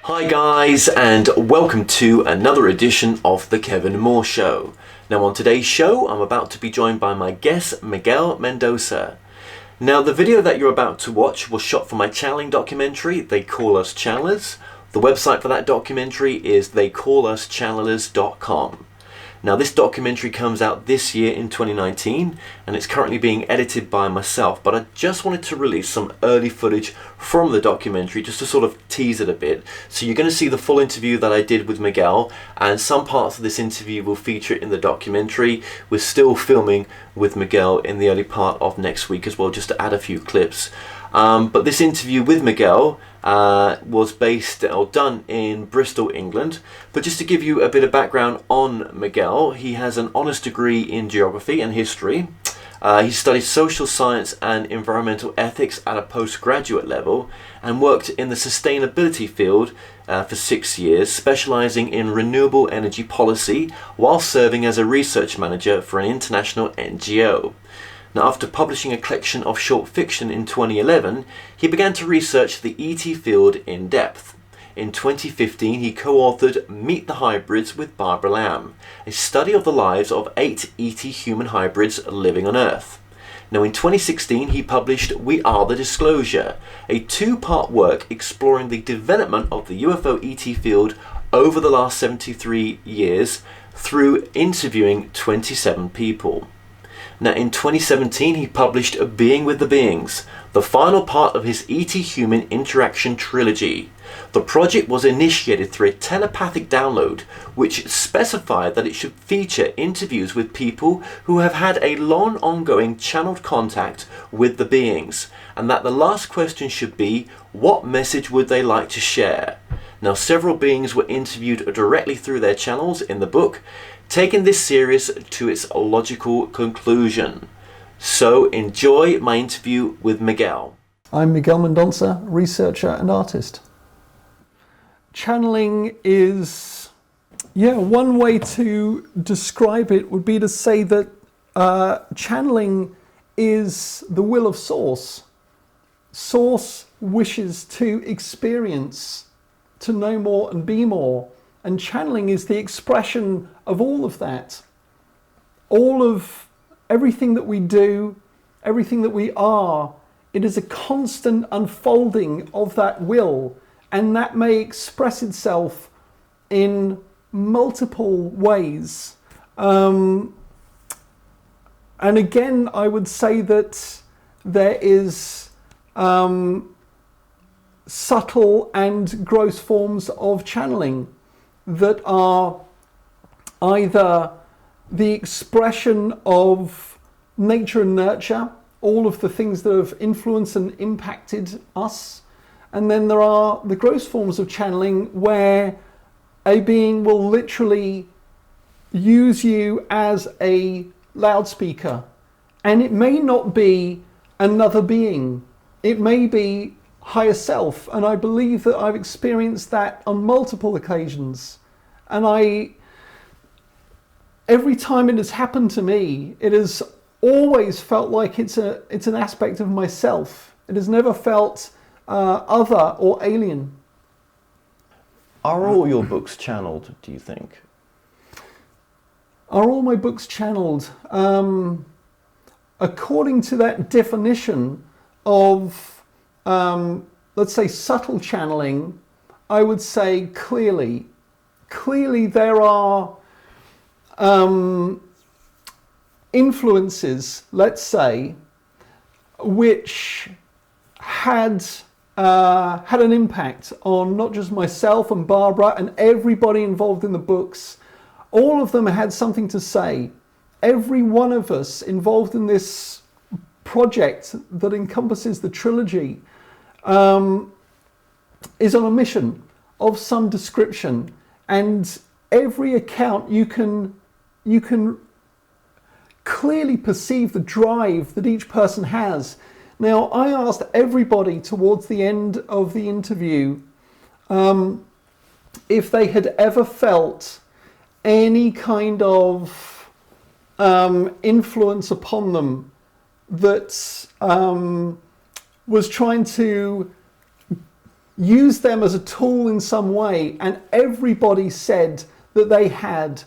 Hi guys, and welcome to another edition of The Kevin Moore Show. Now on today's show, I'm about to be joined by my guest, Miguel Mendonça. Now the video that you're about to watch was shot for my channeling documentary, They Call Us Channelers. The website for that documentary is theycalluschannelers.com. Now this documentary comes out this year in 2019 and it's currently being edited by myself, but I just wanted to release some early footage from the documentary just to sort of tease it a bit. So you're going to see the full interview that I did with Miguel, and some parts of this interview will feature in the documentary. We're still filming with Miguel in the early part of next week as well, just to add a few clips. But this interview with Miguel was based or done in Bristol, England. But just to give you a bit of background on Miguel, he has an honours degree in geography and history. He studied social science and environmental ethics at a postgraduate level and worked in the sustainability field for 6 years, specialising in renewable energy policy while serving as a research manager for an international NGO. Now, after publishing a collection of short fiction in 2011, he began to research the ET field in depth. In 2015, he co-authored Meet the Hybrids with Barbara Lamb, a study of the lives of 8 ET human hybrids living on Earth. Now, in 2016, he published We Are the Disclosure, a 2-part work exploring the development of the UFO ET field over the last 73 years through interviewing 27 people. Now in 2017 he published Being with the Beings, the final part of his ET-human interaction trilogy. The project was initiated through a telepathic download which specified that it should feature interviews with people who have had a long ongoing channeled contact with the beings, and that the last question should be, what message would they like to share? Now several beings were interviewed directly through their channels in the book, taking this series to its logical conclusion. So enjoy my interview with Miguel. I'm Miguel Mendonça, researcher and artist. Channeling is, one way to describe it would be to say that channeling is the will of Source. Source wishes to experience, to know more and be more. And channeling is the expression of all of that. All of everything that we do, everything that we are, it is a constant unfolding of that will. And that may express itself in multiple ways. And again, I would say that there is subtle and gross forms of channeling that are either the expression of nature and nurture, all of the things that have influenced and impacted us. And then there are the gross forms of channeling where a being will literally use you as a loudspeaker. And it may not be another being. It may be higher self, and I believe that I've experienced that on multiple occasions. And every time it has happened to me, it has always felt like it's an aspect of myself. It has never felt other or alien. Are all your books channeled, do you think? Are all my books channeled? According to that definition of let's say subtle channeling, I would say clearly there are influences, let's say, which had an impact on not just myself and Barbara and everybody involved in the books. All of them had something to say. Every one of us involved in this project that encompasses the trilogy is on a mission of some description, and every account you can clearly perceive the drive that each person has. Now, I asked everybody towards the end of the interview if they had ever felt any kind of influence upon them that was trying to use them as a tool in some way, and everybody said that they had.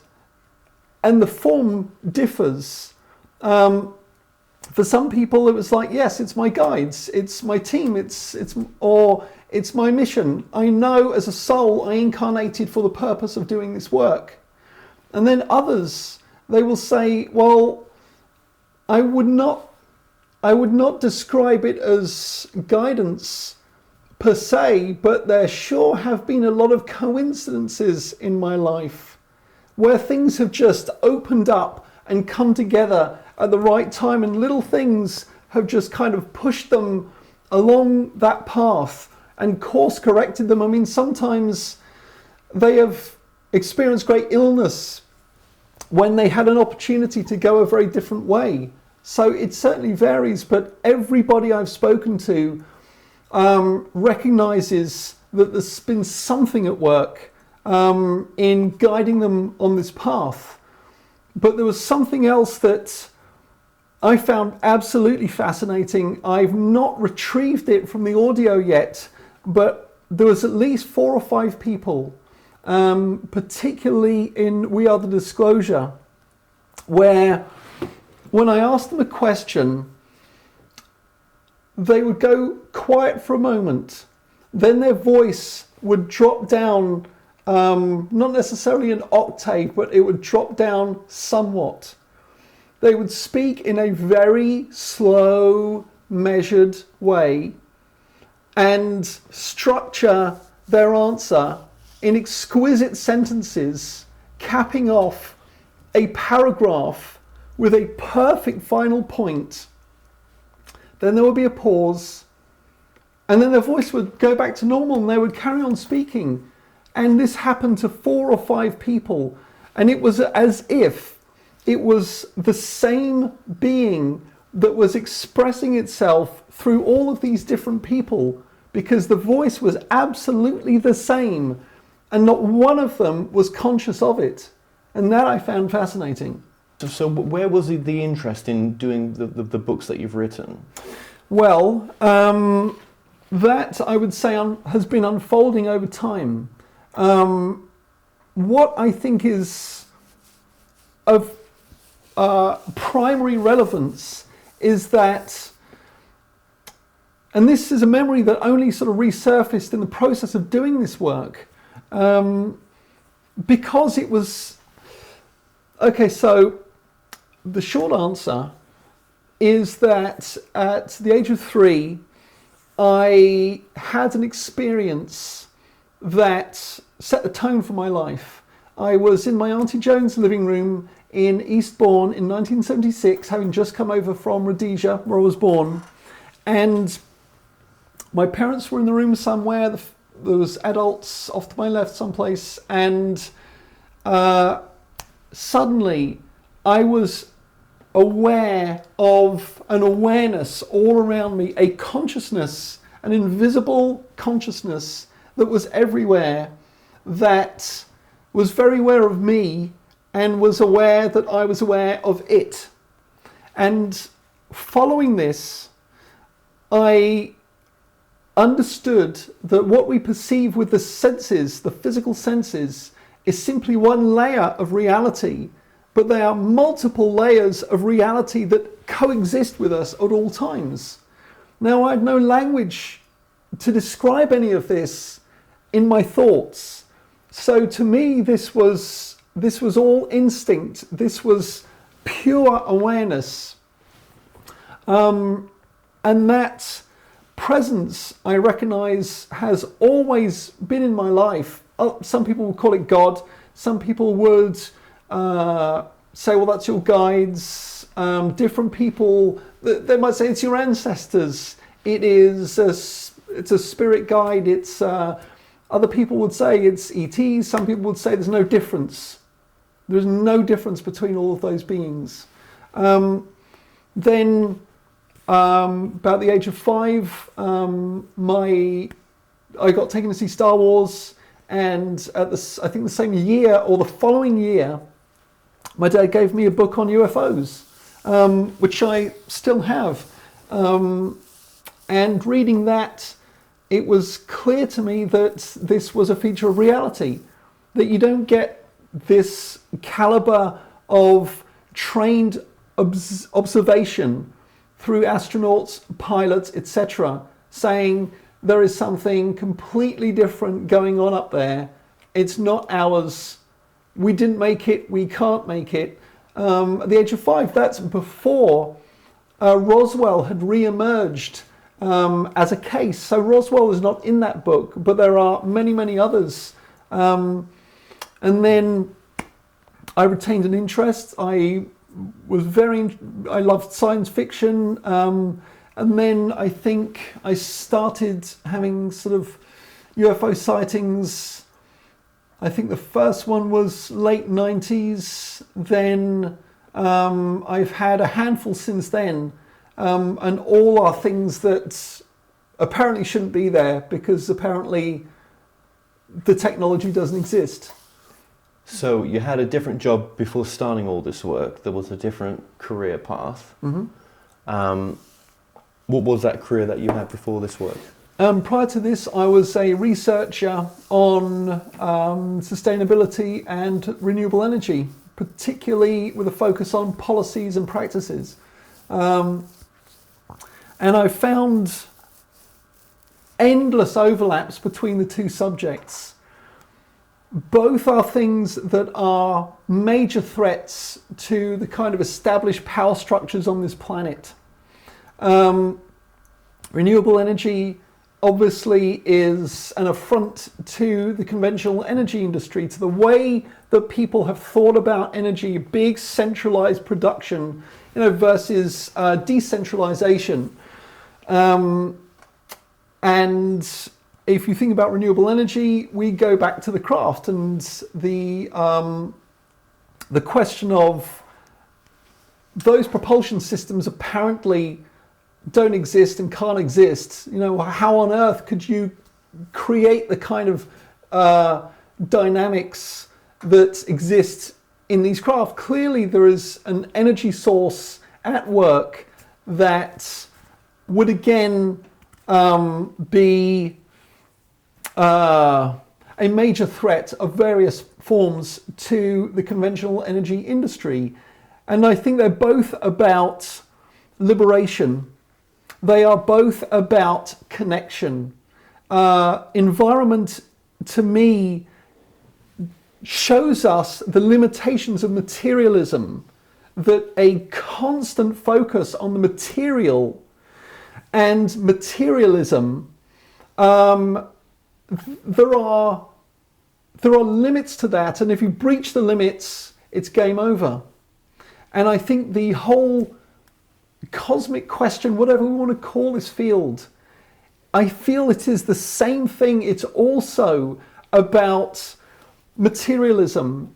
And the form differs. For some people, it was like, yes, it's my guides, it's my team, it's my mission. I know as a soul I incarnated for the purpose of doing this work. And then others, they will say, well, I would not describe it as guidance per se, but there sure have been a lot of coincidences in my life where things have just opened up and come together at the right time, and little things have just kind of pushed them along that path and course corrected them. I mean, sometimes they have experienced great illness when they had an opportunity to go a very different way. So it certainly varies, but everybody I've spoken to recognizes that there's been something at work in guiding them on this path. But there was something else that I found absolutely fascinating. I've not retrieved it from the audio yet, but there was at least 4 or 5 people, particularly in We Are the Disclosure, where when I asked them a question, they would go quiet for a moment, then their voice would drop down, not necessarily an octave, but it would drop down somewhat. They would speak in a very slow, measured way and structure their answer in exquisite sentences, capping off a paragraph with a perfect final point. Then there would be a pause, and then their voice would go back to normal and they would carry on speaking. And this happened to 4 or 5 people, and it was as if it was the same being that was expressing itself through all of these different people, because the voice was absolutely the same and not one of them was conscious of it. And that I found fascinating. So where was the interest in doing the books that you've written? Well, that I would say has been unfolding over time. What I think is of primary relevance is that, and this is a memory that only sort of resurfaced in the process of doing this work, because it was, okay, so the short answer is that at the age of 3, I had an experience that set the tone for my life. I was in my Auntie Joan's living room in Eastbourne in 1976, having just come over from Rhodesia, where I was born, and my parents were in the room somewhere. There was adults off to my left someplace, and suddenly I was aware of an awareness all around me, a consciousness, an invisible consciousness that was everywhere, that was very aware of me and was aware that I was aware of it. And following this, I understood that what we perceive with the senses, the physical senses, is simply one layer of reality, but there are multiple layers of reality that coexist with us at all times. Now, I had no language to describe any of this in my thoughts. So to me, this was all instinct. This was pure awareness. And that presence, I recognize, has always been in my life. Some people would call it God. Some people would say, well, that's your guides. Different people, they might say it's your ancestors. It's a spirit guide. It's other people would say it's ETs. Some people would say there's no difference. There's no difference between all of those beings. Then about the age of 5, I got taken to see Star Wars, and I think the same year or the following year, my dad gave me a book on UFOs, which I still have. And reading that it was clear to me that this was a feature of reality, that you don't get this caliber of trained observation through astronauts, pilots, etc., saying there is something completely different going on up there. It's not ours. We didn't make it. We can't make it. At the age of 5, that's before Roswell had re-emerged as a case. So Roswell is not in that book, but there are many, many others. And then I retained an interest. I loved science fiction. And then I think I started having sort of UFO sightings. I think the first one was late 90s. Then I've had a handful since then. And all are things that apparently shouldn't be there because apparently the technology doesn't exist. So you had a different job before starting all this work. There was a different career path. Mm-hmm. What was that career that you had before this work? Prior to this, I was a researcher on sustainability and renewable energy, particularly with a focus on policies and practices. And I found endless overlaps between the two subjects. Both are things that are major threats to the kind of established power structures on this planet. Renewable energy obviously is an affront to the conventional energy industry, to the way that people have thought about energy, big centralized production, versus decentralization. And if you think about renewable energy, we go back to the craft and the question of those propulsion systems apparently don't exist and can't exist. How on earth could you create the kind of dynamics that exist in these craft? Clearly there is an energy source at work that would again be a major threat of various forms to the conventional energy industry. And I think they're both about liberation. They are both about connection. Environment, to me, shows us the limitations of materialism, that a constant focus on the material and materialism, there are limits to that, and if you breach the limits, it's game over. And I think the whole cosmic question, whatever we want to call this field, I feel it is the same thing. It's also about materialism.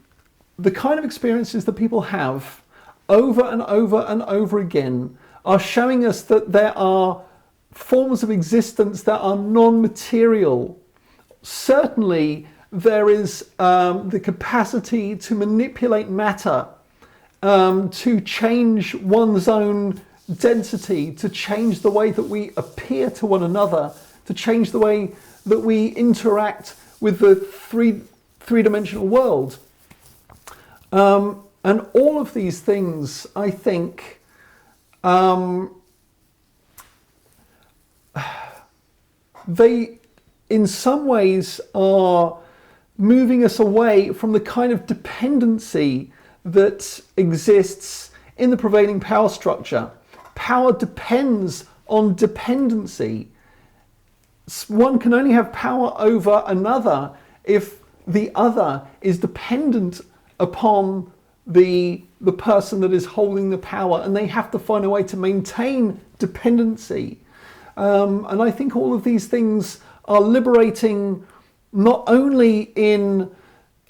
The kind of experiences that people have over and over and over again are showing us that there are forms of existence that are non-material. Certainly there is the capacity to manipulate matter, to change one's own density, to change the way that we appear to one another, to change the way that we interact with the three-dimensional world. And all of these things, I think, they in some ways are moving us away from the kind of dependency that exists in the prevailing power structure. Power depends on dependency. One can only have power over another if the other is dependent upon the person that is holding the power, and they have to find a way to maintain dependency. And I think all of these things are liberating, not only in,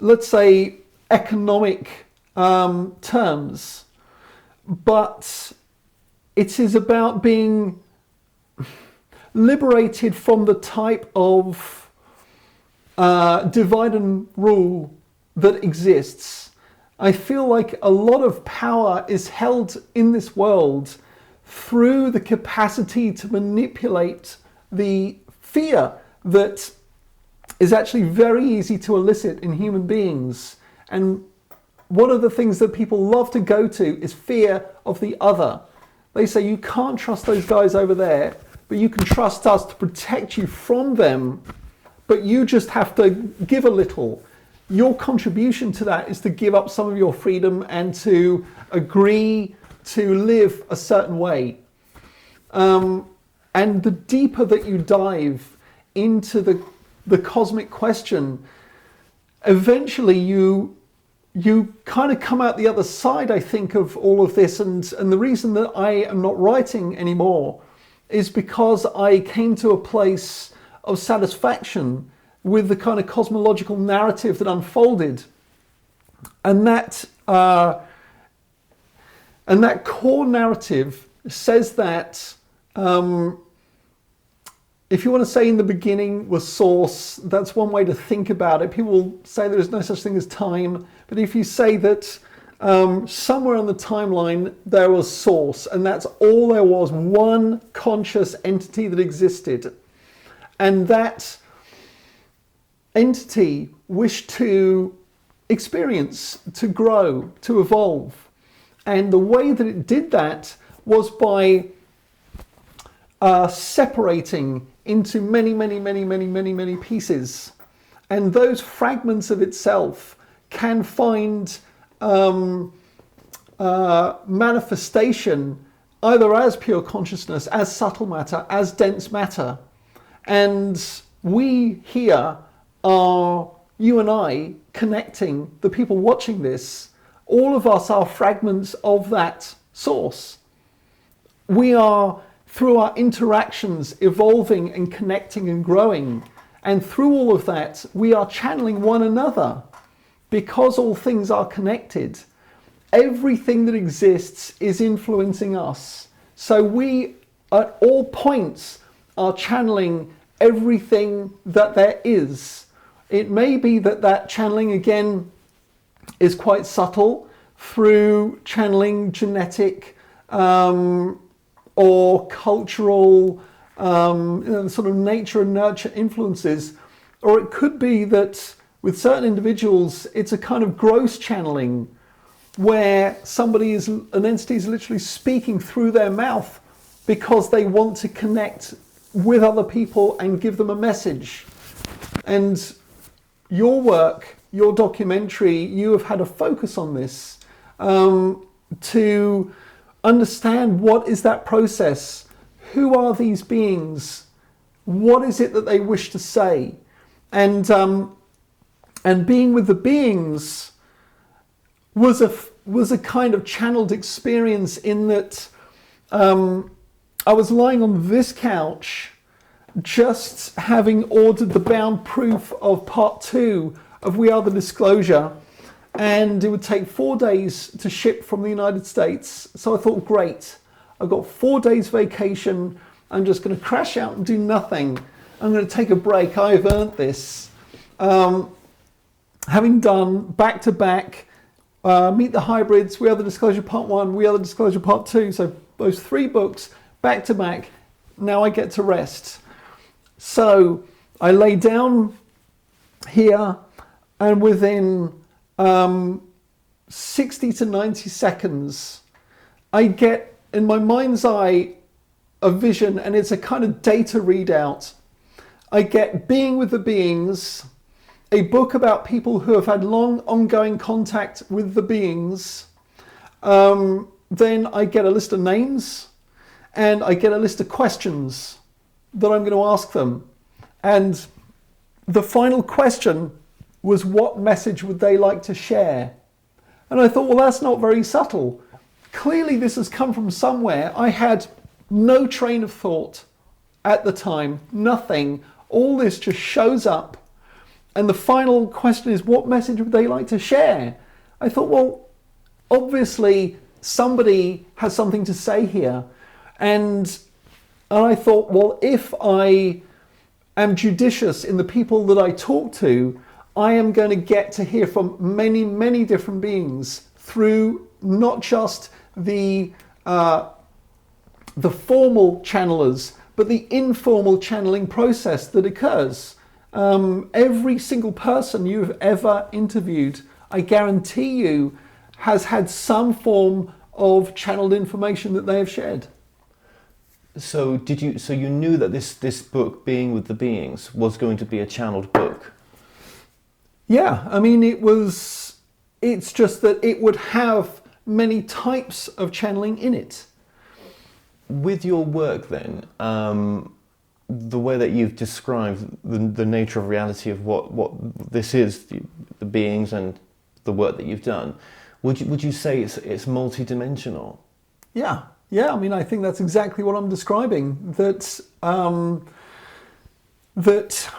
let's say, economic terms, but it is about being liberated from the type of divide and rule that exists. I feel like a lot of power is held in this world through the capacity to manipulate the fear that is actually very easy to elicit in human beings. And one of the things that people love to go to is fear of the other. They say you can't trust those guys over there, but you can trust us to protect you from them, but you just have to give a little. Your contribution to that is to give up some of your freedom and to agree to live a certain way. And the deeper that you dive into the cosmic question, eventually you kind of come out the other side, I think, of all of this. And the reason that I am not writing anymore is because I came to a place of satisfaction with the kind of cosmological narrative that unfolded. And that core narrative says that if you want to say in the beginning was source, that's one way to think about it. People will say there is no such thing as time, but if you say that somewhere on the timeline there was source, and that's all there was, one conscious entity that existed, and that entity wished to experience, to grow, to evolve. And the way that it did that was by separating into many pieces. And those fragments of itself can find manifestation either as pure consciousness, as subtle matter, as dense matter. And we here are, you and I, connecting, the people watching this, all of us are fragments of that source. We are, through our interactions, evolving and connecting and growing. And through all of that, we are channeling one another. Because all things are connected, everything that exists is influencing us. So we, at all points, are channeling everything that there is. It may be that that channeling, again, is quite subtle through channeling genetic or cultural, sort of nature and nurture influences. Or it could be that with certain individuals, it's a kind of gross channeling where an entity is literally speaking through their mouth because they want to connect with other people and give them a message. And your work, your documentary, you have had a focus on this to understand what is that process, who are these beings, what is it that they wish to say, and being with the beings was a kind of channeled experience in that I was lying on this couch just having ordered the bound proof of part 2 of We Are the Disclosure, and it would take 4 days to ship from the United States. So I thought, great, I've got 4 days vacation, I'm just going to crash out and do nothing. I'm going to take a break, I've earned this. Having done back-to-back Meet the Hybrids, We Are the Disclosure Part 1, We Are the Disclosure Part 2, so those 3 books back-to-back, now I get to rest. So I lay down here, and within 60 to 90 seconds, I get, in my mind's eye, a vision, and it's a kind of data readout. I get Being with the Beings, a book about people who have had long ongoing contact with the beings. Then I get a list of names, and I get a list of questions that I'm going to ask them. And the final question was, what message would they like to share? And I thought, well, that's not very subtle. Clearly this has come from somewhere. I had no train of thought at the time, nothing. All this just shows up. And the final question is, what message would they like to share? I thought, well, obviously somebody has something to say here. And I thought, well, if I am judicious in the people that I talk to, I am going to get to hear from many different beings through not just the formal channelers, but the informal channeling process that occurs. Every single person you've ever interviewed, I guarantee you, has had some form of channeled information that they have shared. So you knew that this book, Being with the Beings, was going to be a channeled book? Yeah, I mean, it's just that it would have many types of channeling in it. With your work then, the way that you've described the nature of reality of what this is, the beings and the work that you've done, would you say it's multidimensional? Yeah, I mean, I think that's exactly what I'm describing, that that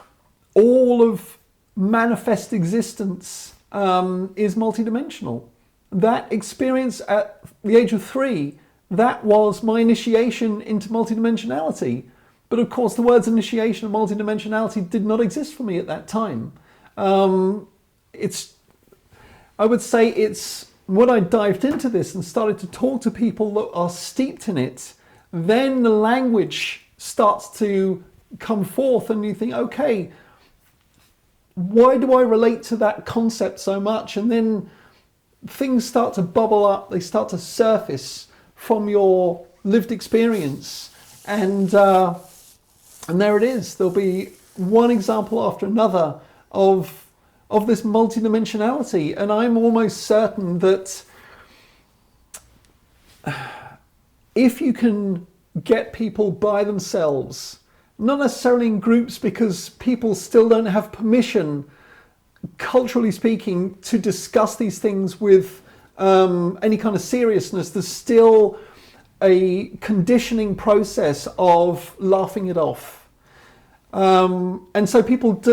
all of manifest existence is multidimensional. That experience at the age of 3, that was my initiation into multidimensionality. But of course, the words initiation and multidimensionality did not exist for me at that time. I would say it's when I dived into this and started to talk to people that are steeped in it, then the language starts to come forth and you think, okay, why do I relate to that concept so much? And then things start to bubble up, they start to surface from your lived experience. And there it is. There'll be one example after another of this multidimensionality. And I'm almost certain that if you can get people by themselves, not necessarily in groups because people still don't have permission, culturally speaking, to discuss these things with any kind of seriousness, there's still a conditioning process of laughing it off. And so people,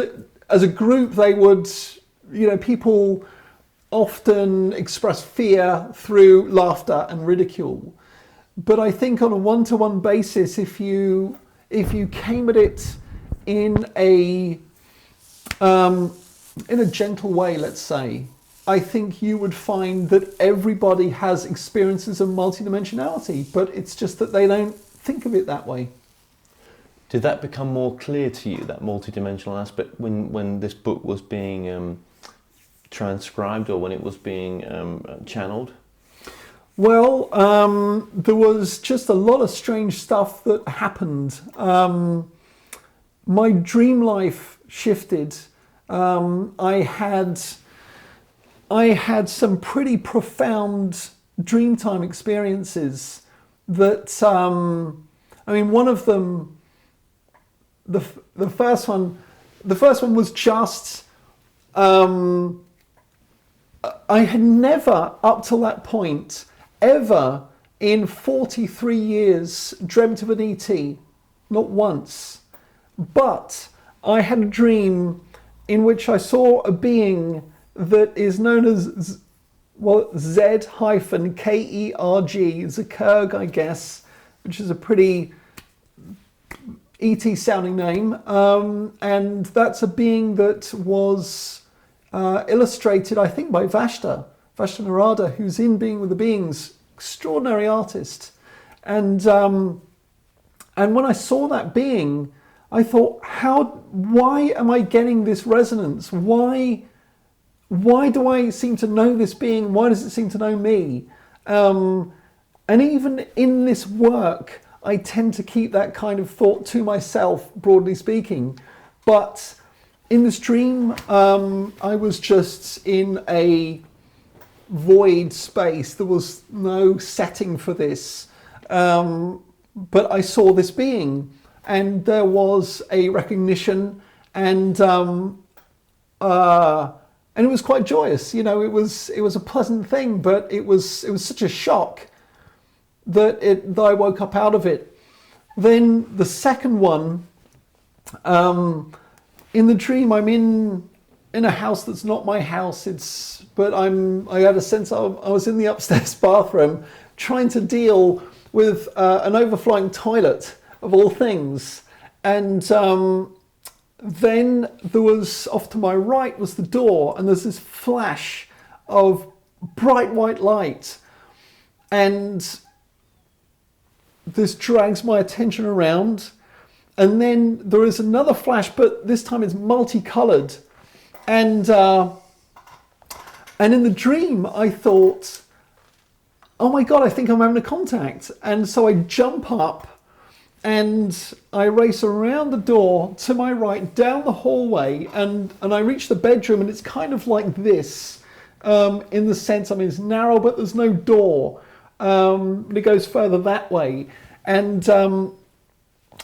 as a group, they would, people often express fear through laughter and ridicule. But I think on a one-to-one basis, if you came at it in a gentle way, let's say, I think you would find that everybody has experiences of multidimensionality, but it's just that they don't think of it that way. Did that become more clear to you, that multidimensional aspect, when this book was being transcribed or when it was being channeled? Well, there was just a lot of strange stuff that happened. My dream life shifted. I had some pretty profound dreamtime experiences that, one of them, the first one was just, I had never, up till that point, ever in 43 years dreamt of an ET, not once. But I had a dream in which I saw a being that is known as Z-Kerg, Zakerg, I guess, which is a pretty ET sounding name. And that's a being that was illustrated, I think, by Vashta Narada, who's in Being with the Beings, extraordinary artist. And when I saw that being, I thought, why am I getting this resonance? Why do I seem to know this being? Why does it seem to know me? And even in this work, I tend to keep that kind of thought to myself, broadly speaking. But in this dream, I was just in a void space. There was no setting for this. But I saw this being, and there was a recognition, and it was quite joyous. It was a pleasant thing, but it was such a shock that I woke up out of it. Then the second one, in the dream, I'm in a house that's not my house. But I had a sense I was in the upstairs bathroom trying to deal with an overflowing toilet of all things, and then there was, off to my right was the door, and there's this flash of bright white light, and this drags my attention around, and then there is another flash, but this time it's multicolored. And in the dream, I thought, oh my God, I think I'm having a contact. And so I jump up and I race around the door to my right, down the hallway, and I reach the bedroom, and it's kind of like this, in the sense, I mean, it's narrow, but there's no door. But it goes further that way. And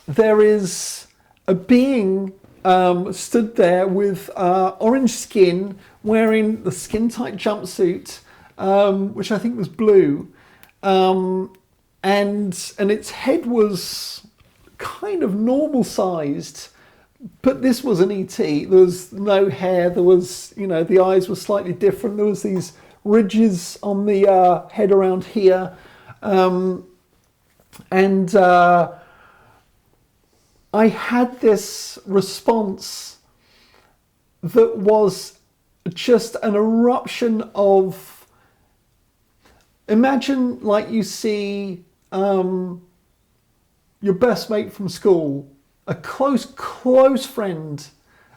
there is a being stood there with orange skin, wearing the skin-tight jumpsuit, which I think was blue, and its head was kind of normal-sized, but this was an ET. There was no hair. There was, the eyes were slightly different. There was these ridges on the head around here, and I had this response that was just an eruption of, imagine like you see your best mate from school, a close friend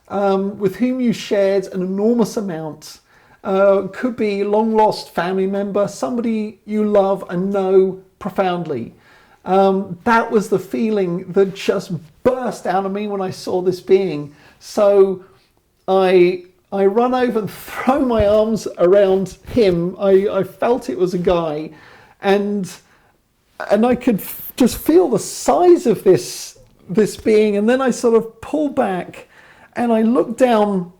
with whom you shared an enormous amount, could be a long lost family member, somebody you love and know profoundly. That was the feeling that just burst out of me when I saw this being. So I run over and throw my arms around him. I felt it was a guy, and I could just feel the size of this being. And then I sort of pull back and I look down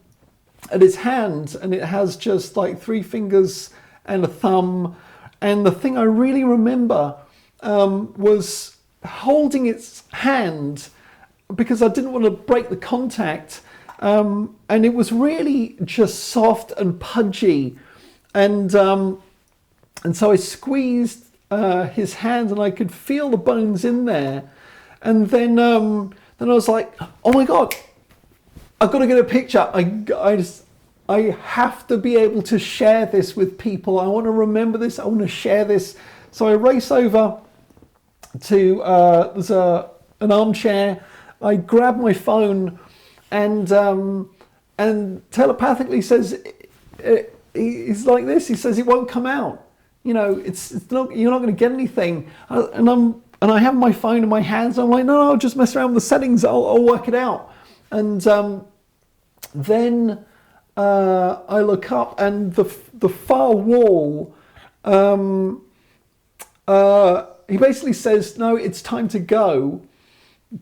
at his hand, and it has just like 3 fingers and a thumb. And the thing I really remember was holding its hand, because I didn't want to break the contact, and it was really just soft and pudgy, and so I squeezed his hand, and I could feel the bones in there, and then I was like, oh my God, I've got to get a picture. I have to be able to share this with people. I want to remember this. I want to share this. So I race over to there's an armchair. I grab my phone and telepathically says, he's like this. He says it won't come out. It's not. You're not going to get anything. And I have my phone in my hands. I'm like, no, I'll just mess around with the settings. I'll work it out. And then I look up, and the far wall. He basically says, no, it's time to go,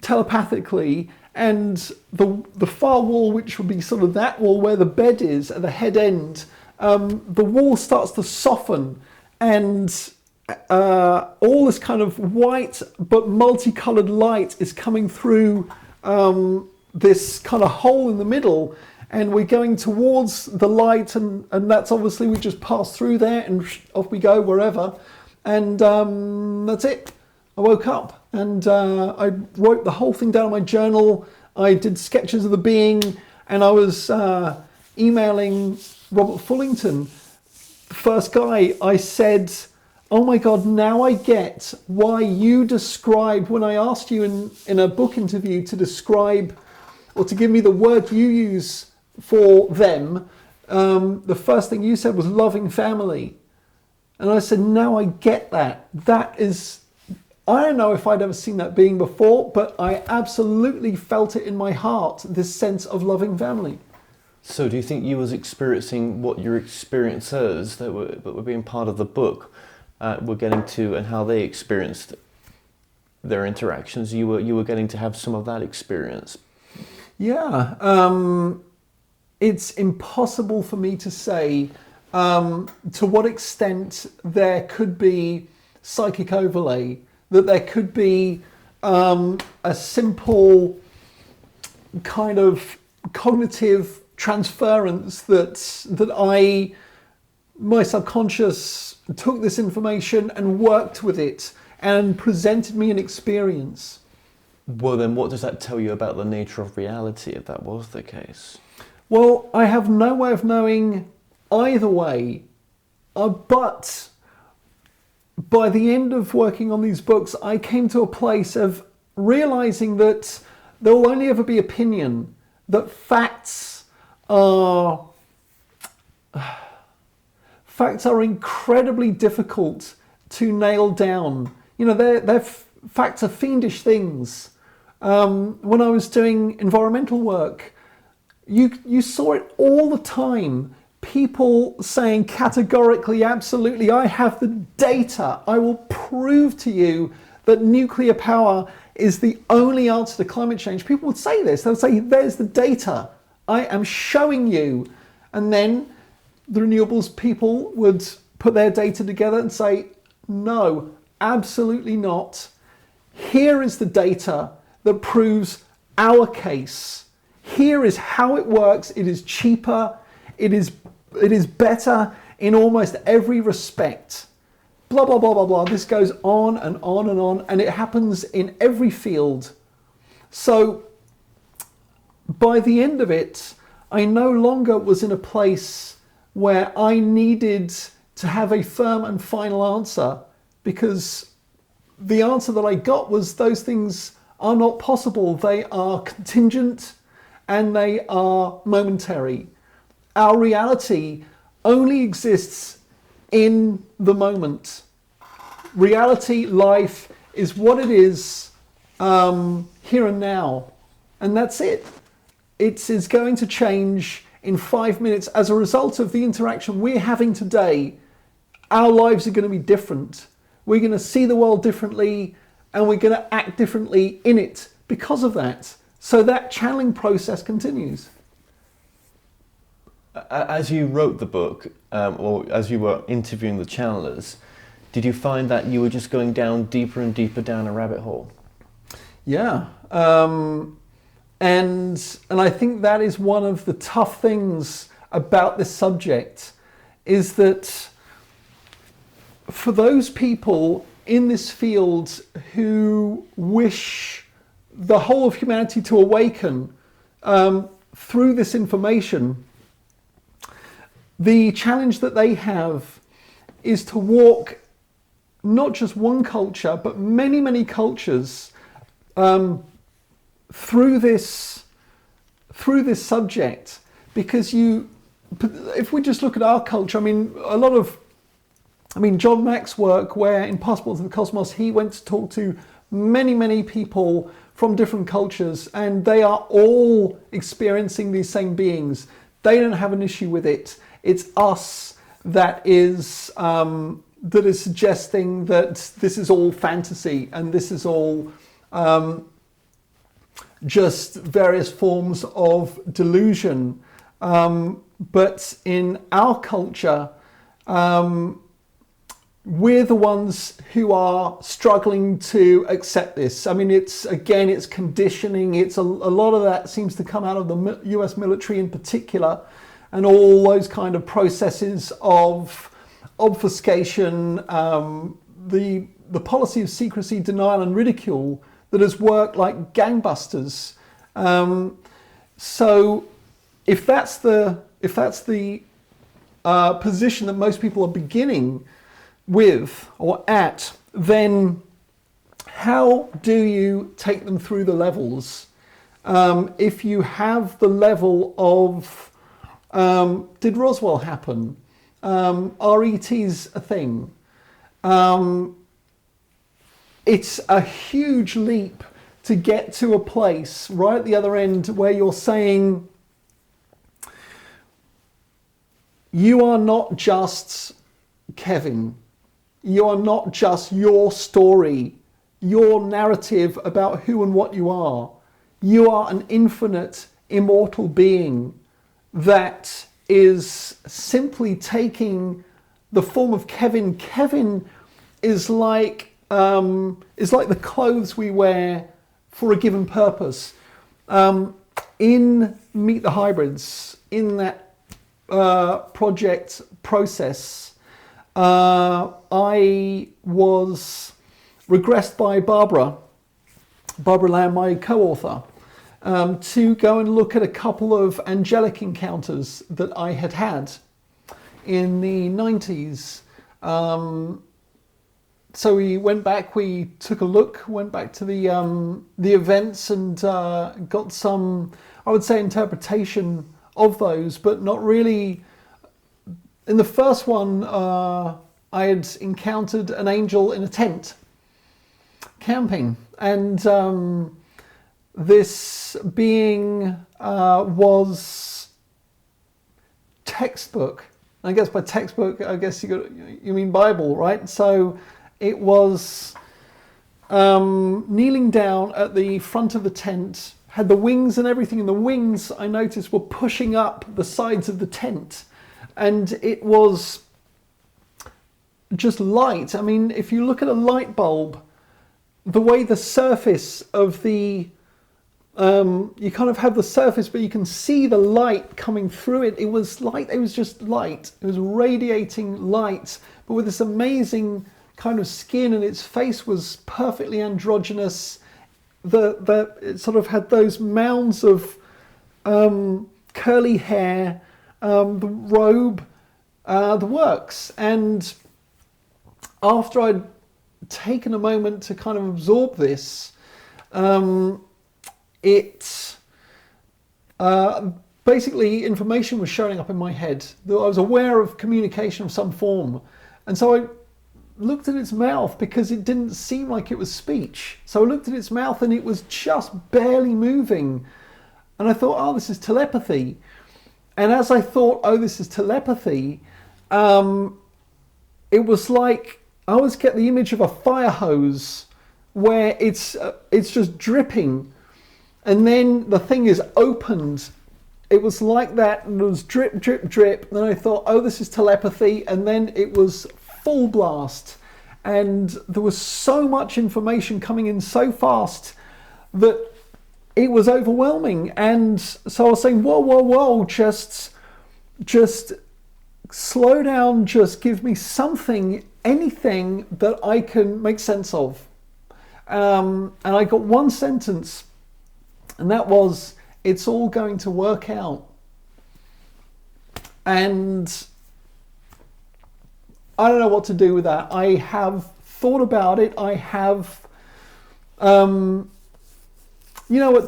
telepathically, and the far wall, which would be sort of that wall where the bed is at the head end, the wall starts to soften, and all this kind of white but multicolored light is coming through this kind of hole in the middle, and we're going towards the light, and that's obviously, we just pass through there and off we go wherever. And that's it. I woke up, and I wrote the whole thing down in my journal. I did sketches of the being, and I was emailing Robert Fullington, the first guy. I said, oh my God, now I get why you described, when I asked you in a book interview to describe, or to give me the word you use for them, the first thing you said was loving family. And I said, now I get that. That is, I don't know if I'd ever seen that being before, but I absolutely felt it in my heart, this sense of loving family. So do you think you was experiencing what your experiencers that were being part of the book were getting to, and how they experienced their interactions? You were getting to have some of that experience? Yeah. It's impossible for me to say to what extent there could be psychic overlay, that there could be a simple kind of cognitive transference that my subconscious took this information and worked with it and presented me an experience. Well, then what does that tell you about the nature of reality, if that was the case? Well, I have no way of knowing either way, but by the end of working on these books, I came to a place of realizing that there will only ever be opinion. That facts are incredibly difficult to nail down. You know, facts are fiendish things. When I was doing environmental work, you saw it all the time. People saying categorically, absolutely, I have the data. I will prove to you that nuclear power is the only answer to climate change. People would say this. They would say, there's the data. I am showing you. And then the renewables people would put their data together and say, no, absolutely not. Here is the data that proves our case. Here is how it works. It is cheaper. It is better in almost every respect. Blah, blah, blah, blah, blah. This goes on and on and on, and it happens in every field. So by the end of it, I no longer was in a place where I needed to have a firm and final answer, because the answer that I got was those things are not possible. They are contingent and they are momentary. Our reality only exists in the moment. Reality, life, is what it is here and now. And that's it. It is going to change in 5 minutes. As a result of the interaction we're having today, our lives are going to be different. We're going to see the world differently, and we're going to act differently in it because of that. So that channeling process continues. As you wrote the book, or as you were interviewing the channelers, did you find that you were just going down deeper and deeper down a rabbit hole? Yeah. And I think that is one of the tough things about this subject, is that for those people in this field who wish the whole of humanity to awaken through this information, the challenge that they have is to walk not just one culture, but many, many cultures through this subject. Because if we just look at our culture, John Mack's work, where in Passports of the Cosmos, he went to talk to many, many people from different cultures, and they are all experiencing these same beings. They don't have an issue with it. It's us that is suggesting that this is all fantasy and this is all just various forms of delusion. But in our culture, we're the ones who are struggling to accept this. I mean, it's conditioning. It's a lot of that seems to come out of the US military in particular, and all those kind of processes of obfuscation, the policy of secrecy, denial, and ridicule that has worked like gangbusters. So, if that's the position that most people are beginning with or at, then how do you take them through the levels? If you have the level of did Roswell happen? Are ETs a thing? It's a huge leap to get to a place right at the other end where you're saying you are not just Kevin. You are not just your story, your narrative about who and what you are. You are an infinite, immortal being that is simply taking the form of Kevin. Kevin is like the clothes we wear for a given purpose. In Meet the Hybrids, in that project process, I was regressed by Barbara Lamb, my co-author, to go and look at a couple of angelic encounters that I had in the 90s. so we went back. We took a look. Went back to the events and got some, I would say, interpretation of those, but not really. In the first one, I had encountered an angel in a tent, camping, and this being was textbook. I guess by textbook, I guess you mean Bible, right? So it was kneeling down at the front of the tent, had the wings and everything, and the wings, I noticed, were pushing up the sides of the tent. And it was just light. I mean, if you look at a light bulb, the way the surface of the, you kind of have the surface, but you can see the light coming through it. It was light, it was just light. It was radiating light, but with this amazing kind of skin, and its face was perfectly androgynous. It sort of had those mounds of curly hair, the robe, the works. And after I'd taken a moment to kind of absorb this, basically information was showing up in my head. I was aware of communication of some form. And so I looked at its mouth because it didn't seem like it was speech. So I looked at its mouth and it was just barely moving. And I thought, oh, this is telepathy. And as I thought, oh, this is telepathy, it was like I always get the image of a fire hose where it's just dripping, and then the thing is opened. It was like that, and it was drip, drip, drip. And then I thought, oh, this is telepathy, and then it was full blast, and there was so much information coming in so fast that it was overwhelming. And so I was saying, whoa, whoa, whoa, just slow down, just give me something, anything that I can make sense of. And I got one sentence, and that was, it's all going to work out. And I don't know what to do with that. I have thought about it. I have, at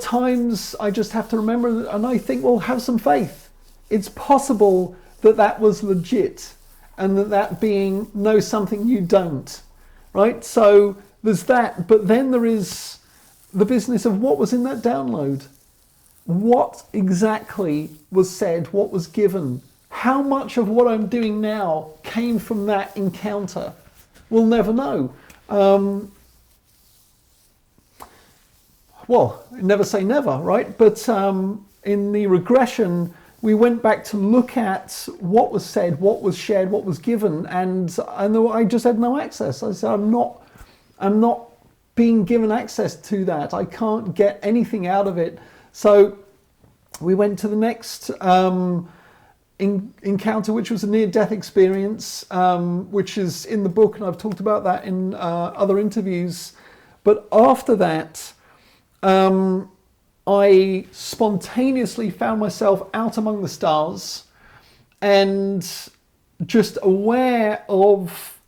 times I just have to remember, and I think, well, have some faith. It's possible that was legit, and that being knows something you don't, right? So there's that, but then there is the business of what was in that download. What exactly was said, what was given? How much of what I'm doing now came from that encounter? We'll never know. Well, never say never, right? But in the regression, we went back to look at what was said, what was shared, what was given, and I just had no access. I said, I'm not being given access to that. I can't get anything out of it. So we went to the next encounter, which was a near-death experience, which is in the book, and I've talked about that in other interviews. But after that, I spontaneously found myself out among the stars and just aware of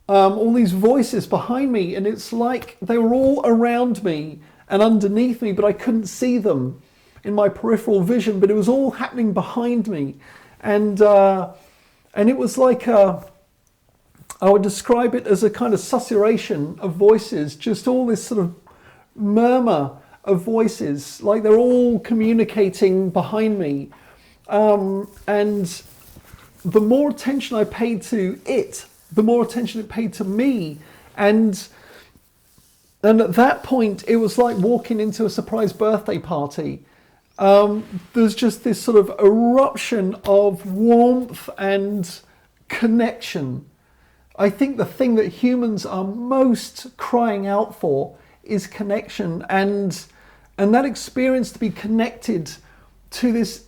all these voices behind me, and it's like they were all around me and underneath me, but I couldn't see them in my peripheral vision, but it was all happening behind me. And it was like I would describe it as a kind of susurration of voices, just all this sort of murmur of voices, like they're all communicating behind me. And the more attention I paid to it, the more attention it paid to me. And at that point, it was like walking into a surprise birthday party. There's just this sort of eruption of warmth and connection. I think the thing that humans are most crying out for is connection, and that experience to be connected to this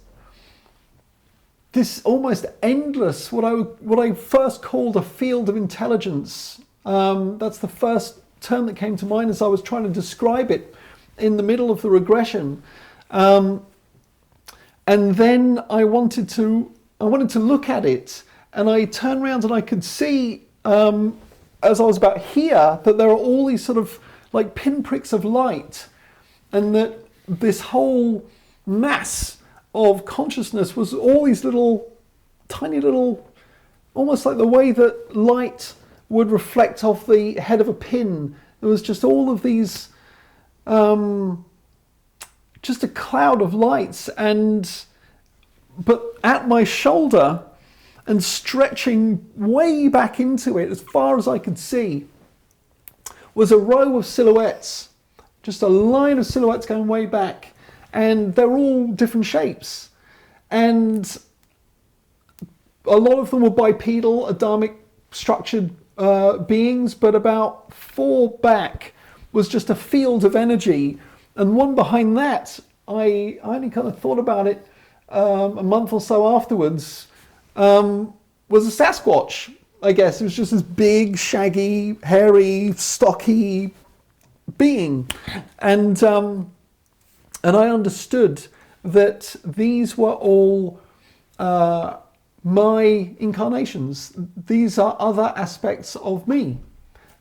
almost endless, what I first called a field of intelligence. That's the first term that came to mind as I was trying to describe it in the middle of the regression. And then I wanted to look at it, and I turned around and I could see a as I was about here, that there are all these sort of like pinpricks of light, and that this whole mass of consciousness was all these little, tiny little, almost like the way that light would reflect off the head of a pin. There was just all of these, just a cloud of lights, but at my shoulder and stretching way back into it as far as I could see was a row of silhouettes, just a line of silhouettes going way back, and they're all different shapes, and a lot of them were bipedal, Adamic structured beings, but about 4 back was just a field of energy, and one behind that, I only kind of thought about it a month or so afterwards, was a Sasquatch, I guess. It was just this big, shaggy, hairy, stocky being, and I understood that these were all my incarnations. These are other aspects of me.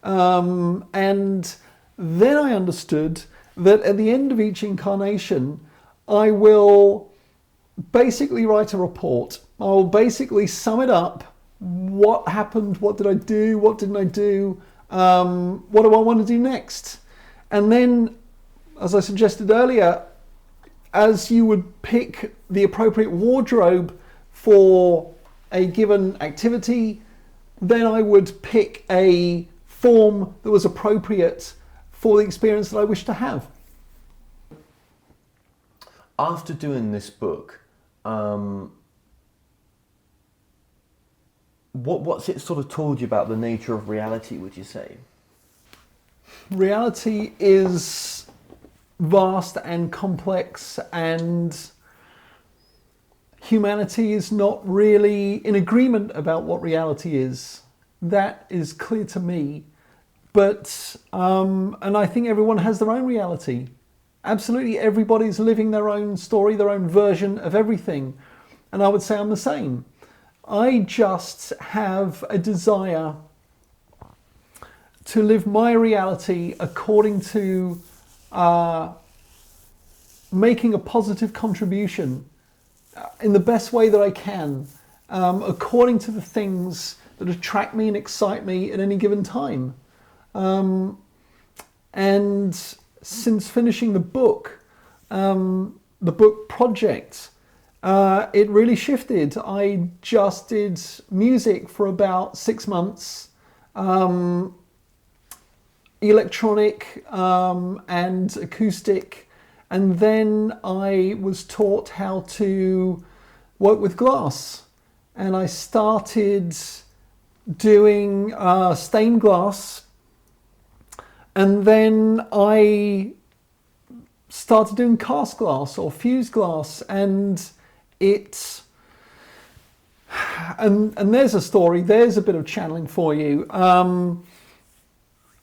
And then I understood that at the end of each incarnation, I will basically write a report. I will basically sum it up. What happened? What did I do? What didn't I do? What do I want to do next? And then, as I suggested earlier, as you would pick the appropriate wardrobe for a given activity, then I would pick a form that was appropriate for the experience that I wish to have. After doing this book, what's it sort of told you about the nature of reality, would you say? Reality is vast and complex, and humanity is not really in agreement about what reality is. That is clear to me. But, and I think everyone has their own reality. Absolutely everybody's living their own story, their own version of everything. And I would say I'm the same. I just have a desire to live my reality according to making a positive contribution in the best way that I can, according to the things that attract me and excite me at any given time. And since finishing the book project, it really shifted. I just did music for about 6 months, electronic and acoustic, and then I was taught how to work with glass, and I started doing stained glass, and then I started doing cast glass or fused glass, and there's a story, there's a bit of channeling for you.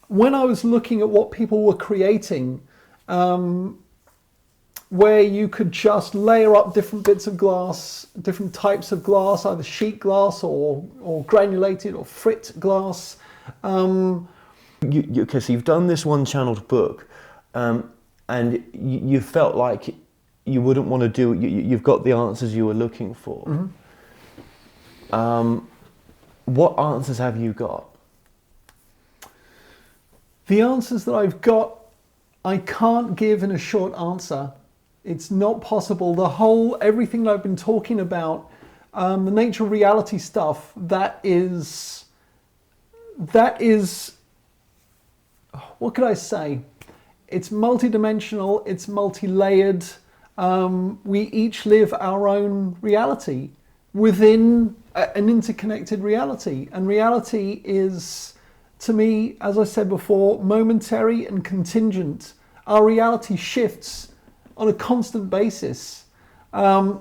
When I was looking at what people were creating, where you could just layer up different bits of glass, different types of glass, either sheet glass or granulated or frit glass. Okay, so you've done this one channeled book, and you felt like you wouldn't want to do, you've got the answers you were looking for. Mm-hmm. What answers have you got? The answers that I've got, I can't give in a short answer. It's not possible. Everything that I've been talking about, the nature of reality stuff, that is, what could I say? It's multidimensional, it's multi-layered. We each live our own reality within an interconnected reality. And reality is, to me, as I said before, momentary and contingent. Our reality shifts on a constant basis. I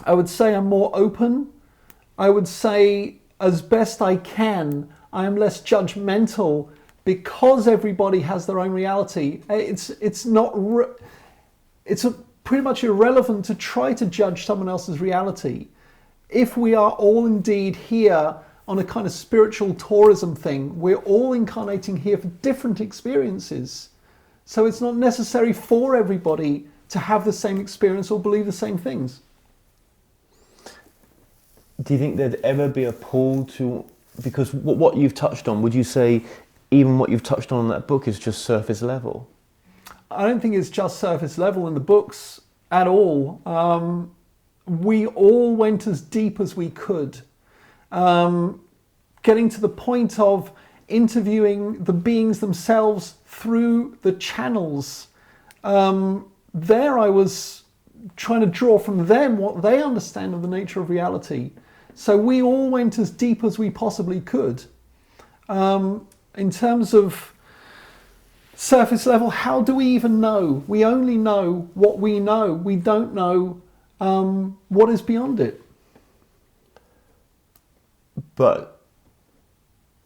would say I'm more open. I would say, as best I can, I am less judgmental, because everybody has their own reality. It's pretty much irrelevant to try to judge someone else's reality. If we are all indeed here on a kind of spiritual tourism thing. We're all incarnating here for different experiences. So it's not necessary for everybody to have the same experience or believe the same things. Do you think there'd ever be a pull to, because what you've touched on, would you say even what you've touched on in that book is just surface level? I don't think it's just surface level in the books at all. We all went as deep as we could. Getting to the point of interviewing the beings themselves through the channels. There I was trying to draw from them what they understand of the nature of reality. So we all went as deep as we possibly could. In terms of surface level, how do we even know? We only know what we know. We don't know what is beyond it. But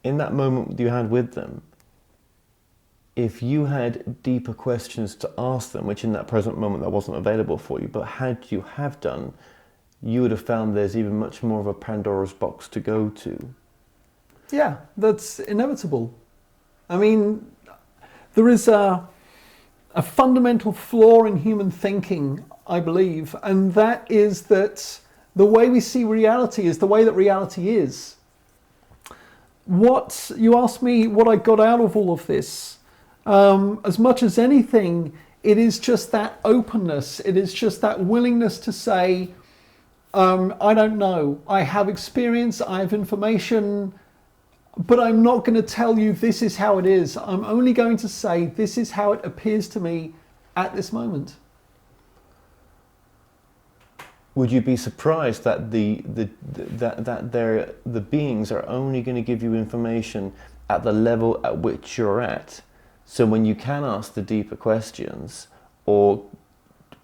in that moment you had with them, if you had deeper questions to ask them, which in that present moment that wasn't available for you, but had you have done, you would have found there's even much more of a Pandora's box to go to. Yeah, that's inevitable. I mean, there is a fundamental flaw in human thinking, I believe, and that is that the way we see reality is the way that reality is. What you asked me what I got out of all of this, as much as anything, it is just that openness. It is just that willingness to say, I don't know. I have experience, I have information, but I'm not going to tell you this is how it is. I'm only going to say this is how it appears to me at this moment. Would you be surprised that the beings are only going to give you information at the level at which you're at? So when you can ask the deeper questions or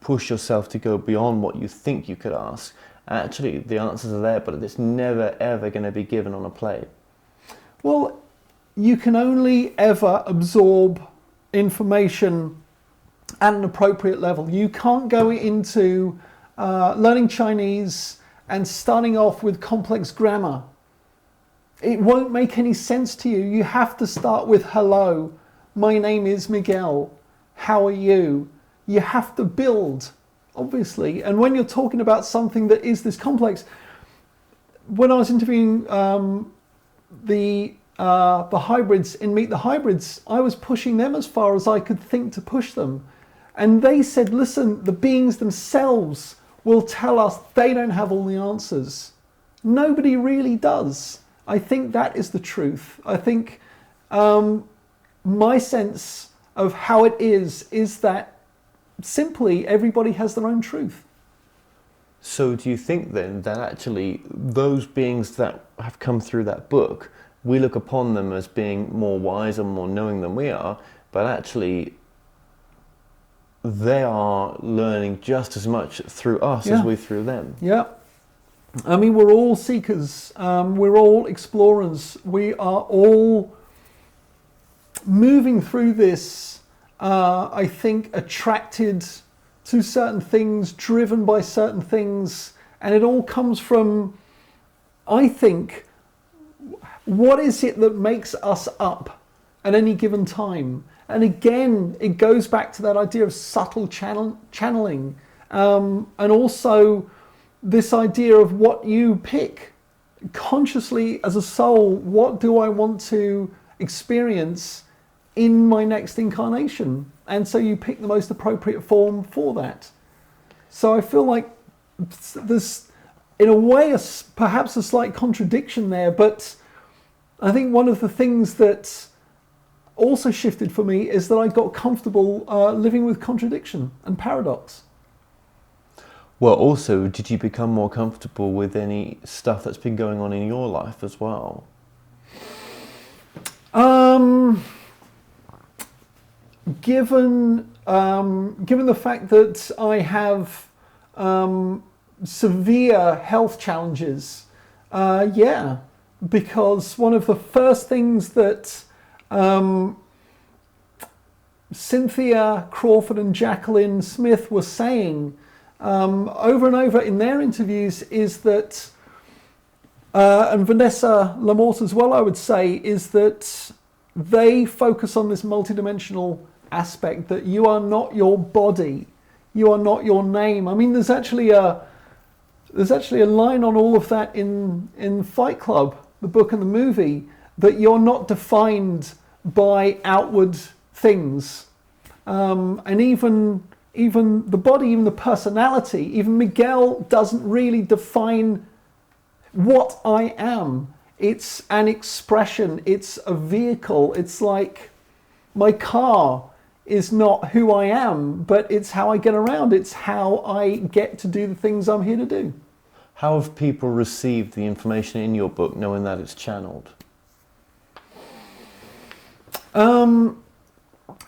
push yourself to go beyond what you think you could ask, actually the answers are there, but it's never ever going to be given on a plate. Well, you can only ever absorb information at an appropriate level. You can't go into learning Chinese and starting off with complex grammar. It won't make any sense to you. You have to start with hello, my name is Miguel, how are you? You have to build, obviously. And when you're talking about something that is this complex, when I was interviewing the hybrids in Meet the Hybrids, I was pushing them as far as I could think to push them. And they said, listen, the beings themselves will tell us they don't have all the answers. Nobody really does. I think that is the truth. I think my sense of how it is that simply everybody has their own truth. So do you think then that actually those beings that have come through that book, we look upon them as being more wise and more knowing than we are, but actually they are learning just as much through us as we through them? Yeah. I mean, we're all seekers. We're all explorers. We are all moving through this, I think, attracted to certain things, driven by certain things. And it all comes from, I think, what is it that makes us up at any given time? And again, it goes back to that idea of subtle channeling, and also this idea of what you pick consciously as a soul. What do I want to experience in my next incarnation? And so you pick the most appropriate form for that. So I feel like there's, in a way, perhaps a slight contradiction there, but I think one of the things that also shifted for me is that I got comfortable living with contradiction and paradox. Well, also, did you become more comfortable with any stuff that's been going on in your life as well? Given the fact that I have severe health challenges, yeah, because one of the first things that Cynthia Crawford and Jacqueline Smith were saying over and over in their interviews is that, and Vanessa Lamort as well, I would say, is that they focus on this multidimensional aspect, that you are not your body, you are not your name. I mean, there's actually a line on all of that in Fight Club, the book and the movie, that you're not defined by outward things. And even the body, even the personality, even Miguel doesn't really define what I am. It's an expression, it's a vehicle. It's like my car is not who I am, but it's how I get around. It's how I get to do the things I'm here to do. How have people received the information in your book, knowing that it's channeled?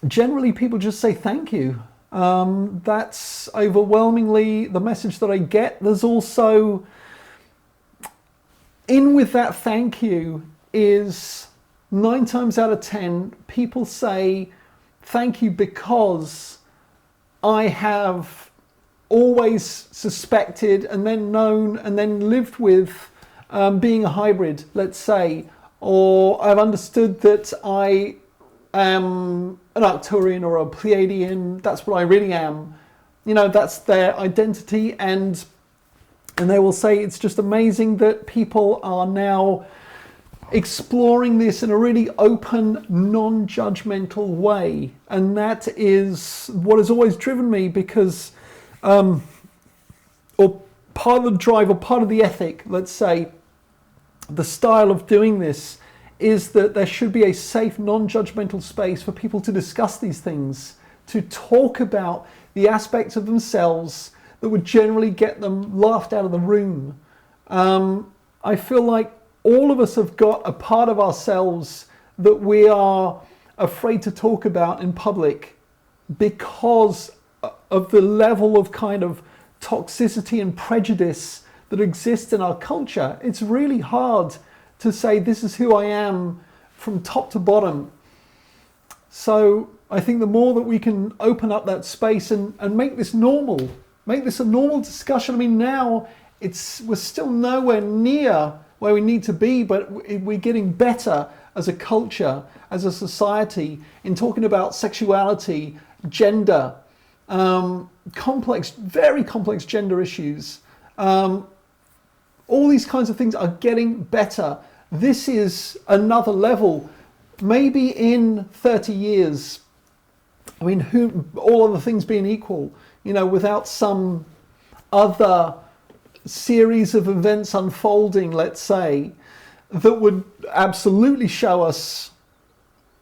Generally, people just say thank you. That's overwhelmingly the message that I get. There's also, in with that thank you, is 9 times out of 10, people say thank you because I have always suspected and then known and then lived with being a hybrid, let's say, or I've understood that I am an Arcturian or a Pleiadian. That's what I really am. You know, that's their identity, and they will say it's just amazing that people are now exploring this in a really open, non-judgmental way. And that is what has always driven me, because or part of the drive, or part of the ethic, let's say, the style of doing this, is that there should be a safe, non-judgmental space for people to discuss these things, to talk about the aspects of themselves that would generally get them laughed out of the room. I feel like all of us have got a part of ourselves that we are afraid to talk about in public because of the level of kind of toxicity and prejudice that exists in our culture. It's really hard to say this is who I am from top to bottom. So I think the more that we can open up that space and make this normal, make this a normal discussion. I mean, now we're still nowhere near where we need to be, but we're getting better as a culture, as a society, in talking about sexuality, gender, very complex gender issues. All these kinds of things are getting better. This is another level. Maybe in 30 years, I mean, all other things being equal, you know, without some other series of events unfolding, let's say, that would absolutely show us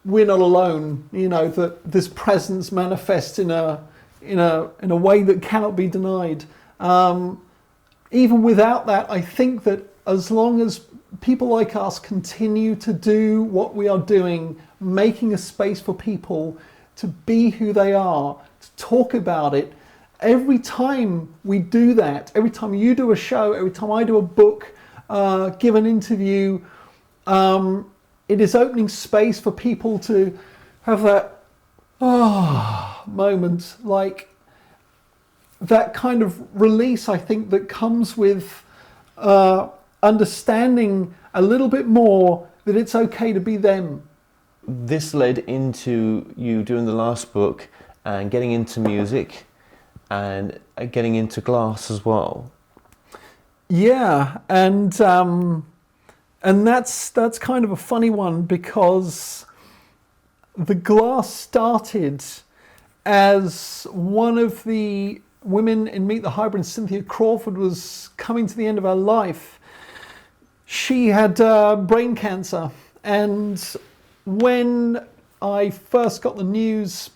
we're not alone, you know, that this presence manifests in a way that cannot be denied. Even without that, I think that as long as people like us continue to do what we are doing, making a space for people to be who they are, to talk about it, every time we do that, every time you do a show, every time I do a book, give an interview, it is opening space for people to have that moment, like that kind of release, I think, that comes with understanding a little bit more that it's okay to be them. This led into you doing the last book and getting into music and getting into glass as well. Yeah, and that's kind of a funny one, because the glass started as one of the women in Meet the Hybrid, Cynthia Crawford, was coming to the end of her life. She had brain cancer, and when I first got the news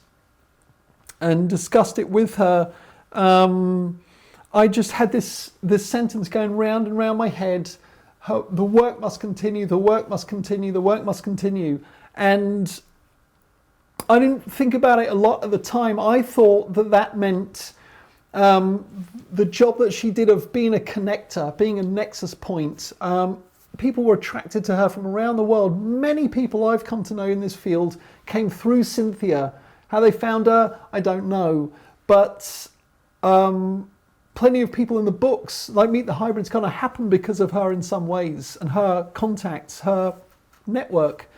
and discussed it with her, I just had this sentence going round and round my head: the work must continue, the work must continue, the work must continue. And I didn't think about it a lot at the time. I thought that meant the job that she did of being a connector, being a nexus point. People were attracted to her from around the world. Many people I've come to know in this field came through Cynthia. How they found her, I don't know. But plenty of people in the books, like Meet the Hybrids, kind of happened because of her in some ways, and her contacts, her network.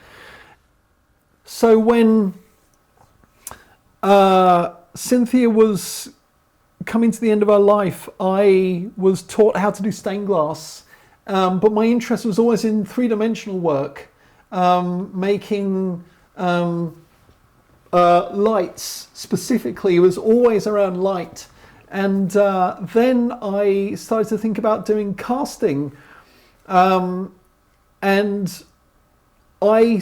So when Cynthia was coming to the end of her life, I was taught how to do stained glass, but my interest was always in three-dimensional work, making lights specifically. It was always around light. And then I started to think about doing casting, and I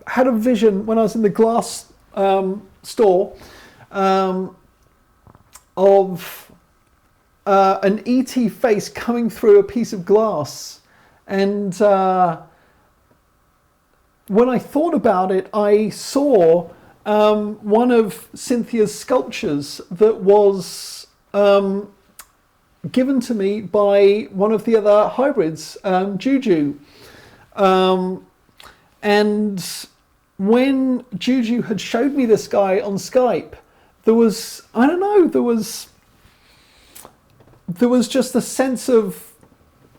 had a vision when I was in the glass store of an ET face coming through a piece of glass, and when I thought about it, I saw one of Cynthia's sculptures that was given to me by one of the other hybrids, Juju. And when Juju had showed me this guy on Skype, there was just a sense of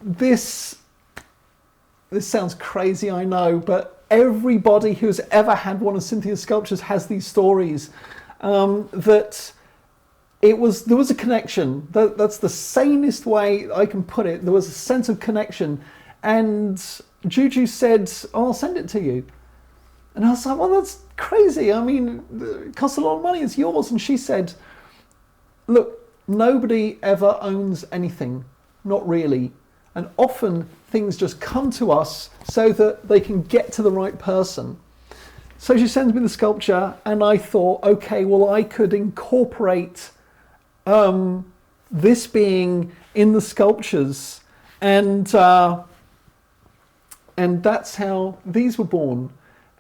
this. This sounds crazy, I know, but everybody who's ever had one of Cynthia's sculptures has these stories, that there was a connection. That's the sanest way I can put it. There was a sense of connection, and Juju said, "Oh, I'll send it to you." And I was like, "Well, that's crazy. I mean, it costs a lot of money. It's yours." And she said, "Look, nobody ever owns anything, not really. And often things just come to us so that they can get to the right person." So she sends me the sculpture, and I thought, okay, well, I could incorporate this being in the sculptures, and that's how these were born.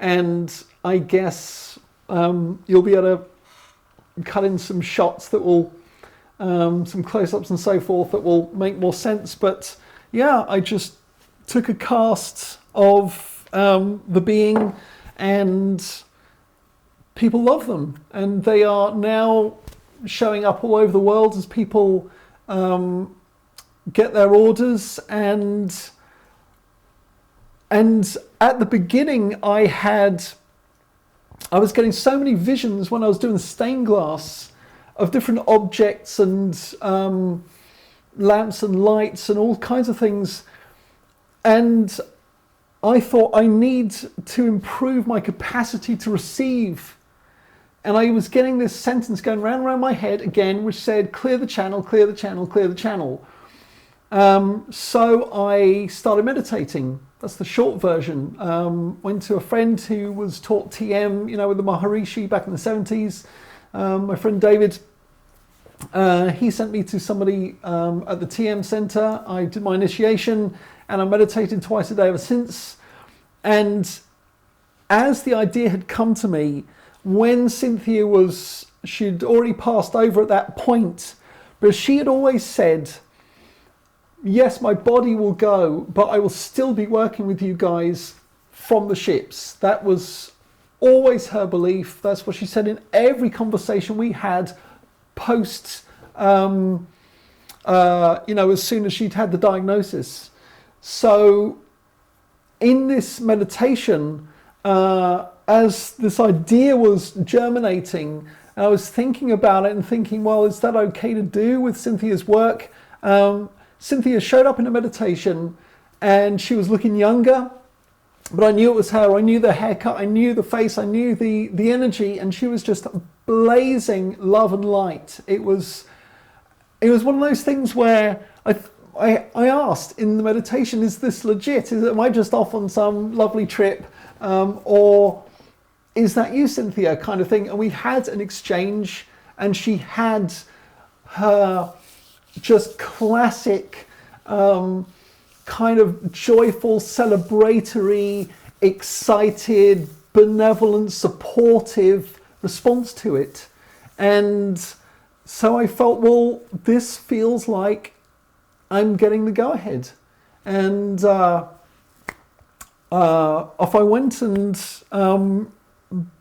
And I guess you'll be able to cut in some shots that will, some close-ups and so forth, that will make more sense. But yeah, I just took a cast of the being, and people love them, and they are now showing up all over the world as people get their orders. And at the beginning, I was getting so many visions when I was doing stained glass of different objects and lamps and lights and all kinds of things. And I thought, I need to improve my capacity to receive. And I was getting this sentence going round and round my head again, which said, clear the channel, clear the channel, clear the channel. So I started meditating. That's the short version. Went to a friend who was taught TM, with the Maharishi back in the 70s. My friend David, he sent me to somebody at the TM Center. I did my initiation, and I meditated twice a day ever since. And as the idea had come to me, when Cynthia she'd already passed over at that point, but she had always said, yes, my body will go, but I will still be working with you guys from the ships. That was always her belief. That's what she said in every conversation we had post, as soon as she'd had the diagnosis. So in this meditation, as this idea was germinating, I was thinking about it and thinking, well, is that okay to do with Cynthia's work? Cynthia showed up in a meditation, and she was looking younger, but I knew it was her. I knew the haircut, I knew the face, I knew the energy, and she was just blazing love and light. It was one of those things where I asked in the meditation, is this legit? Am I just off on some lovely trip? Or is that you, Cynthia, kind of thing? And we had an exchange, and she had her just classic kind of joyful, celebratory, excited, benevolent, supportive response to it. And so I felt, well, this feels like I'm getting the go-ahead. And off I went, and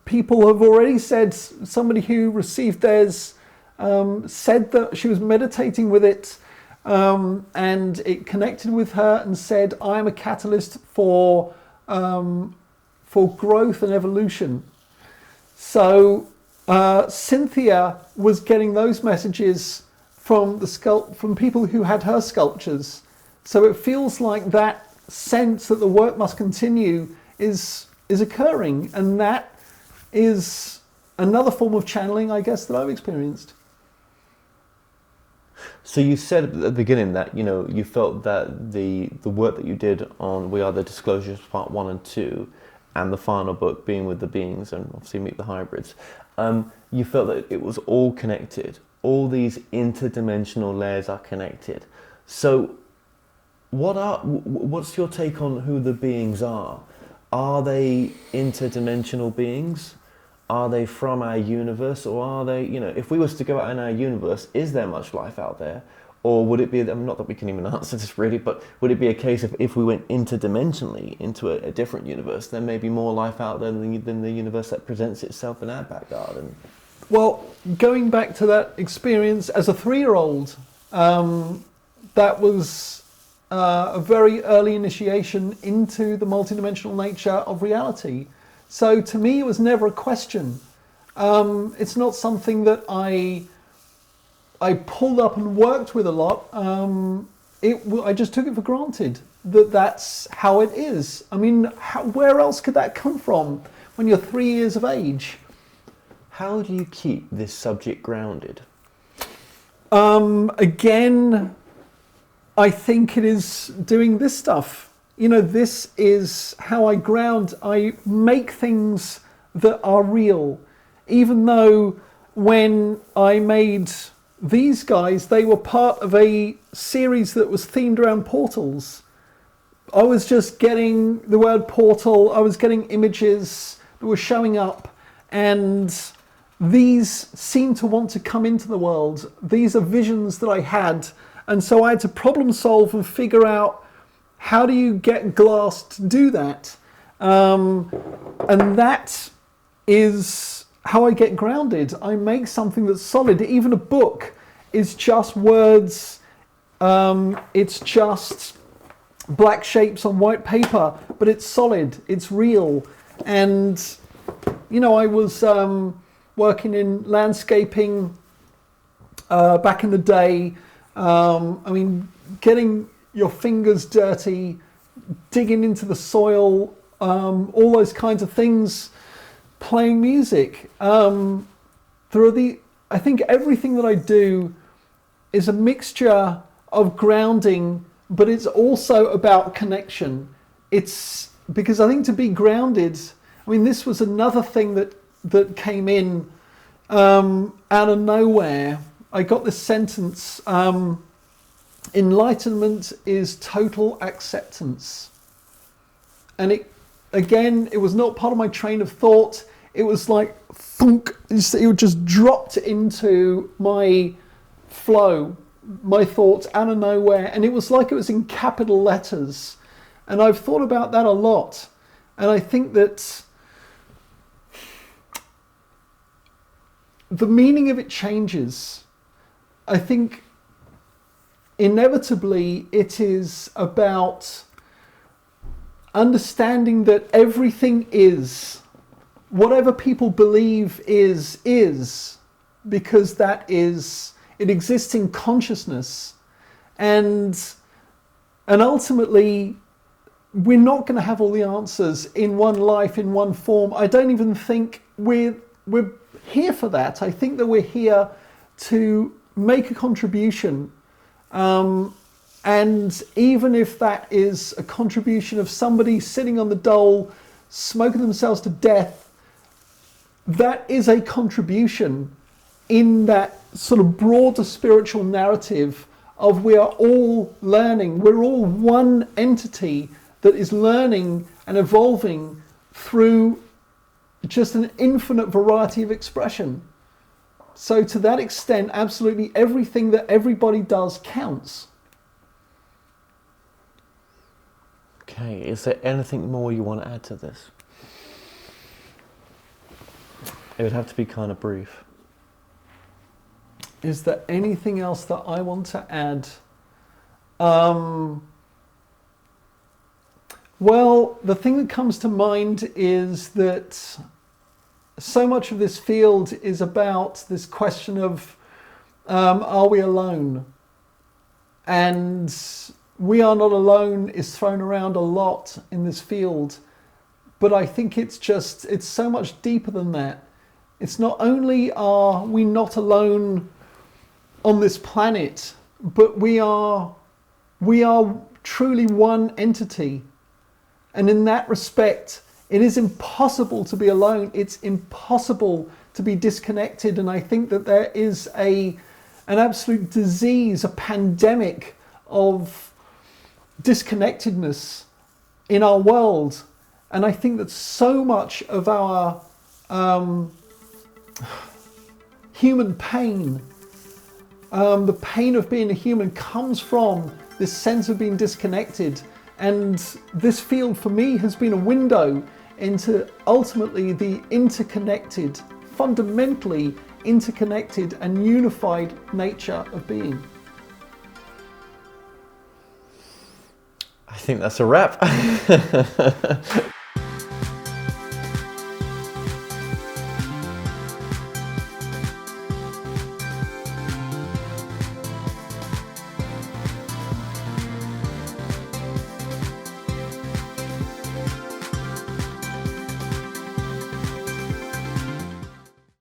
people have already said, somebody who received theirs said that she was meditating with it, and it connected with her and said, "I am a catalyst for growth and evolution." So Cynthia was getting those messages from from people who had her sculptures. So it feels like that sense that the work must continue is occurring, and that is another form of channeling, I guess, that I've experienced. So you said at the beginning that you felt that the work that you did on We Are the Disclosures Part 1 and 2, and the final book, Being with the Beings, and obviously Meet the Hybrids, you felt that it was all connected. All these interdimensional layers are connected. So what's your take on who the beings are? Are they interdimensional beings? Are they from our universe? Or are they, if we was to go out in our universe, is there much life out there? Or would it be, not that we can even answer this really, but would it be a case of if we went interdimensionally into a different universe, there may be more life out there than the universe that presents itself in our back garden? Well, going back to that experience as a 3-year-old, that was a very early initiation into the multidimensional nature of reality. So to me, it was never a question. It's not something that I pulled up and worked with a lot. I just took it for granted that that's how it is. I mean, where else could that come from when you're 3 years of age? How do you keep this subject grounded? Again, I think it is doing this stuff. This is how I ground. I make things that are real. Even though when I made these guys, they were part of a series that was themed around portals. I was just getting the word portal, I was getting images that were showing up, and these seem to want to come into the world. These are visions that I had, and so I had to problem solve and figure out, how do you get glass to do that? And that is how I get grounded. I make something that's solid. Even a book is just words. It's just black shapes on white paper, but it's solid, it's real. And, I was working in landscaping back in the day. Getting your fingers dirty, digging into the soil, all those kinds of things, playing music. I think everything that I do is a mixture of grounding, but it's also about connection. It's because I think to be grounded, this was another thing that came in out of nowhere. I got this sentence, enlightenment is total acceptance. And it was not part of my train of thought. It was like, thunk, it just dropped into my flow, my thoughts out of nowhere. And it was like it was in capital letters. And I've thought about that a lot. And I think that the meaning of it changes. I think inevitably it is about understanding that everything is. Whatever people believe is, because it exists in consciousness. And ultimately, we're not going to have all the answers in one life, in one form. I don't even think we're here for that. I think that we're here to make a contribution. And even if that is a contribution of somebody sitting on the dole, smoking themselves to death, that is a contribution in that sort of broader spiritual narrative of we are all learning. We're all one entity that is learning and evolving through just an infinite variety of expression. So to that extent, absolutely everything that everybody does counts. Okay, is there anything more you want to add to this? It would have to be kind of brief. Is there anything else that I want to add? Well, the thing that comes to mind is that so much of this field is about this question of are we alone? And we are not alone is thrown around a lot in this field, but I think it's so much deeper than that. It's not only are we not alone on this planet, but we are truly one entity. And in that respect, it is impossible to be alone. It's impossible to be disconnected. And I think that there is an absolute disease, a pandemic of disconnectedness in our world. And I think that so much of our human pain, the pain of being a human, comes from this sense of being disconnected. And this field for me has been a window into ultimately the interconnected, fundamentally interconnected and unified nature of being. I think that's a wrap.